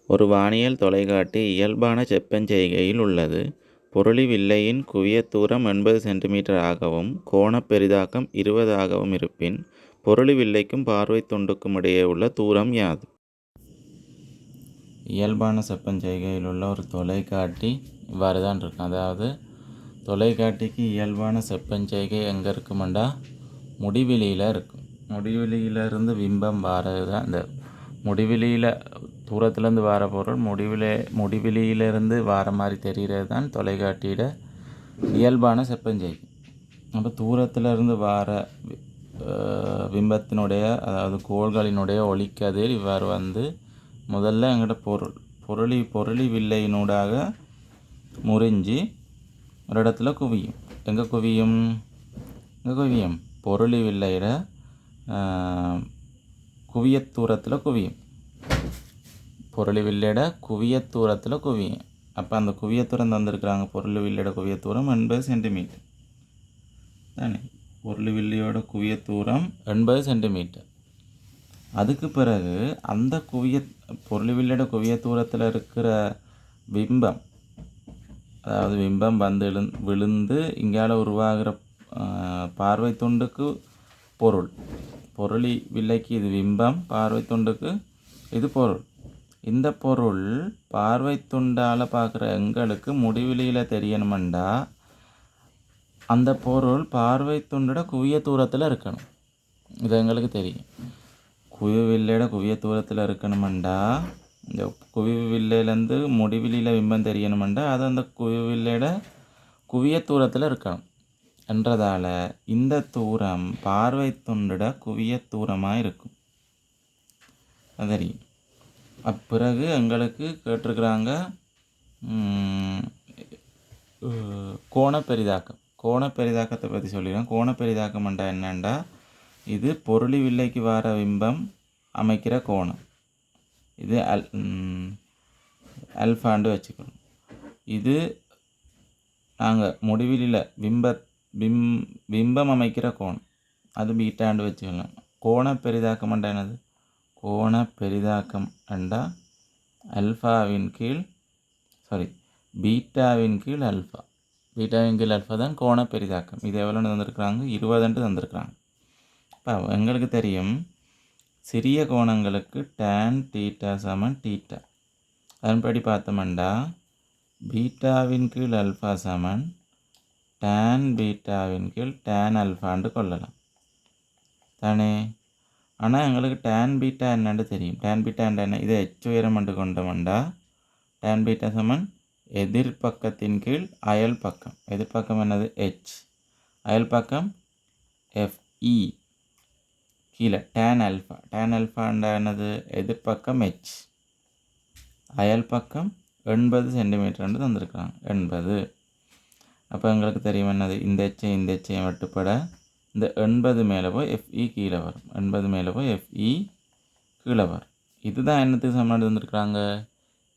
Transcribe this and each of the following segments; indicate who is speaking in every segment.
Speaker 1: ஒரு வானியல் தொலைக்காட்டி இயல்பான செப்பஞ்செய்கையில் உள்ளது. பொருளி வில்லையின் குவியத் தூரம் 80 சென்டிமீட்டர் ஆகவும் கோணப் பெரிதாக்கம் 20 ஆகவும் இருப்பின் பொருளி வில்லைக்கும் பார்வைத் துண்டுக்கும் இடையே உள்ள தூரம் யாது? இயல்பான செப்பஞ்செய்கையில் உள்ள ஒரு தொலைக்காட்டி இவ்வாறு தான் இருக்கும். அதாவது தொலைக்காட்டிக்கு இயல்பான செப்பஞ்செய்கை எங்கே இருக்குமெண்டா முடிவெளியில் இருக்கும். முடிவெளியிலிருந்து பிம்பம் வாரது தான் இந்த முடிவெளியில் தூரத்துலேருந்து வார பொருள் முடிவெளியிலிருந்து வார மாதிரி தெரிகிறது தான் தொலைக்காட்டியோட இயல்பான செப்பஞ்செய்கை. அப்போ தூரத்திலிருந்து வார பிம்பத்தினுடைய அதாவது கோள்களினுடைய ஒளிக்கதிர் இவ்வாறு வந்து முதல்ல எங்கள்கிட்ட பொருளி வில்லையினூடாக முறிஞ்சு ஒரு இடத்துல குவியும். எங்கே குவியும் பொருளி வில்லையிட குவியத் தூரத்தில் குவியும். பொருளி வில்லையிட குவியத் தூரத்தில் குவியும். அப்போ அந்த குவியத்தூரம் தந்திருக்கிறாங்க. பொருளி வில்லையோட குவியத்தூரம் 80 சென்டிமீட்டர் தானே. பொருளி வில்லையோட குவியத்தூரம் 80 சென்டிமீட்டர். அதுக்கு பிறகு அந்த பொருளி வில்லையோட குவியத்தூரத்தில் இருக்கிற பிம்பம், அதாவது பிம்பம் வந்து விழுந்து இங்கால உருவாகிற பார்வை துண்டுக்கு பொருளி வில்லைக்கு இது பிம்பம், பார்வை துண்டுக்கு இது பொருள். இந்த பொருள் பார்வை துண்டால் பார்க்குற எங்களுக்கு முடிவெளியில் தெரியணுமெண்டா அந்த பொருள் பார்வை துண்டோட குவிய தூரத்தில் இருக்கணும். இது எங்களுக்கு தெரியும். குவிவில்லையோட குவிய தூரத்தில் இருக்கணுமெண்டா இந்த குவிவில்லையிலேருந்து முடிவெளியில் பிம்பம் தெரியணுமெண்டா அது அந்த குவிவில்லையோட குவிய தூரத்தில் இருக்கணும் என்றதால் இந்த தூரம் பார்வை துண்டோட குவிய தூரமாக இருக்கும். அது தெரியும். அப்பிறகு எங்களுக்கு கேட்டிருக்கிறாங்க கோணப்பெரிதாக்கத்தை பற்றி சொல்லிடுறேன். கோணப்பெரிதாக்கம்ண்டா என்னண்டா இது பொருளி வில்லைக்கு வர பிம்பம் அமைக்கிற கோணம். இது அல்ஃபாண்டு வச்சுக்கணும். இது நாங்கள் முடிவெளியில் பிம்பம் அமைக்கிற கோணம், அது பீட்டாண்டு வச்சுக்கலாம். கோணப்பெரிதாக்கம்ண்டா என்னது? கோணப்பெரிதாக்கம் என்றா பீட்டாவின் கீழ் அல்ஃபா. பீட்டாவின் கீழ் அல்ஃபா தான் கோணப்பெரிதாக்கம். இது எவ்வளோன்னு தந்திருக்கிறாங்க? 20 தந்திருக்கிறாங்க. இப்போ எங்களுக்கு தெரியும் சிறிய கோணங்களுக்கு tan θ சமன் θ. அதன்படி பார்த்தோம்னா பீட்டாவின் கீழ் அல்ஃபா சமன் tan பீட்டாவின் கீழ் tan அல்ஃபாண்டு கொள்ளலாம் தானே. ஆனால் எங்களுக்கு tan பீட்டா என்னன்னு தெரியும். tan பீட்டா என்ன? இதை h உயரம் என்று கொண்டோம்னா tan பீட்டா சமன் எதிர்பக்கத்தின் கீழ் அயல் பக்கம். எதிர்பக்கம் என்னது? h. அயல் பக்கம் fe. கீழே tan அல்ஃபா. tan அல்ஃபாண்டா என்னது? எதிர்பக்கம் h. அயல் பக்கம் 80 சென்டிமீட்டர் தந்திருக்கிறாங்க. 80. அப்போ எங்களுக்கு தெரியும் என்னது? இந்த எச்சையும் வெட்டுப்பட இந்த 80 மேலே போய் FE கீழே வரும். 80 மேலே போய் FE கீழே வரும். இதுதான் என்னத்துக்கு சமனாடு தந்திருக்கிறாங்க?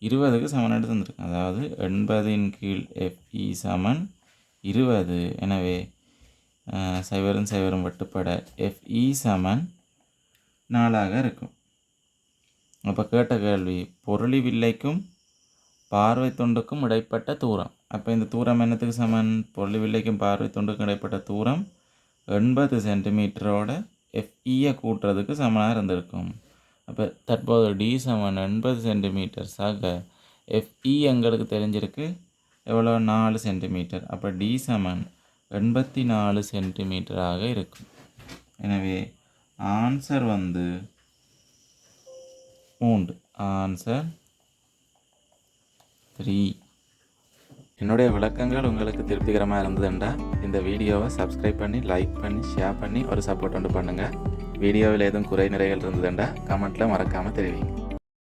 Speaker 1: 20க்கு சமனாடு தந்திருக்காங்க. அதாவது 80 கீழ் FE சமன் 20. எனவே சைவரும் வெட்டுப்பட FE சமன் 4 இருக்கும். அப்போ கேட்ட கேள்வி பொருளி வில்லைக்கும் பார்வை துண்டுக்கும் இடைப்பட்ட தூரம். அப்போ இந்த தூரம் என்னத்துக்கு சமன்? பொருளி வில்லைக்கும் பார்வை துண்டுக்கும் இடைப்பட்ட தூரம் 80 சென்டிமீட்டரோட FEயை கூட்டுறதுக்கு சமனாக இருந்திருக்கும். அப்போ தற்போது D சமன் 80 சென்டிமீட்டர் ஆக FE எங்களுக்கு தெரிஞ்சிருக்கு எவ்வளோ? 4 சென்டிமீட்டர். அப்போ D சமன் 84 சென்டிமீட்டராக இருக்கும். எனவே ஆன்சர் வந்து 3. ஆன்சர் 3. என்னுடைய விளக்கங்கள் உங்களுக்கு திருப்திகரமாக இருந்ததுண்டா இந்த வீடியோவை சப்ஸ்கிரைப் பண்ணி, லைக் பண்ணி, ஷேர் பண்ணி ஒரு சப்போர்ட் பண்ணுங்கள். வீடியோவில் எதுவும் குறை நிறைகள் இருந்ததுண்டா கமெண்ட்டில் மறக்காமல் தெரிவிங்க.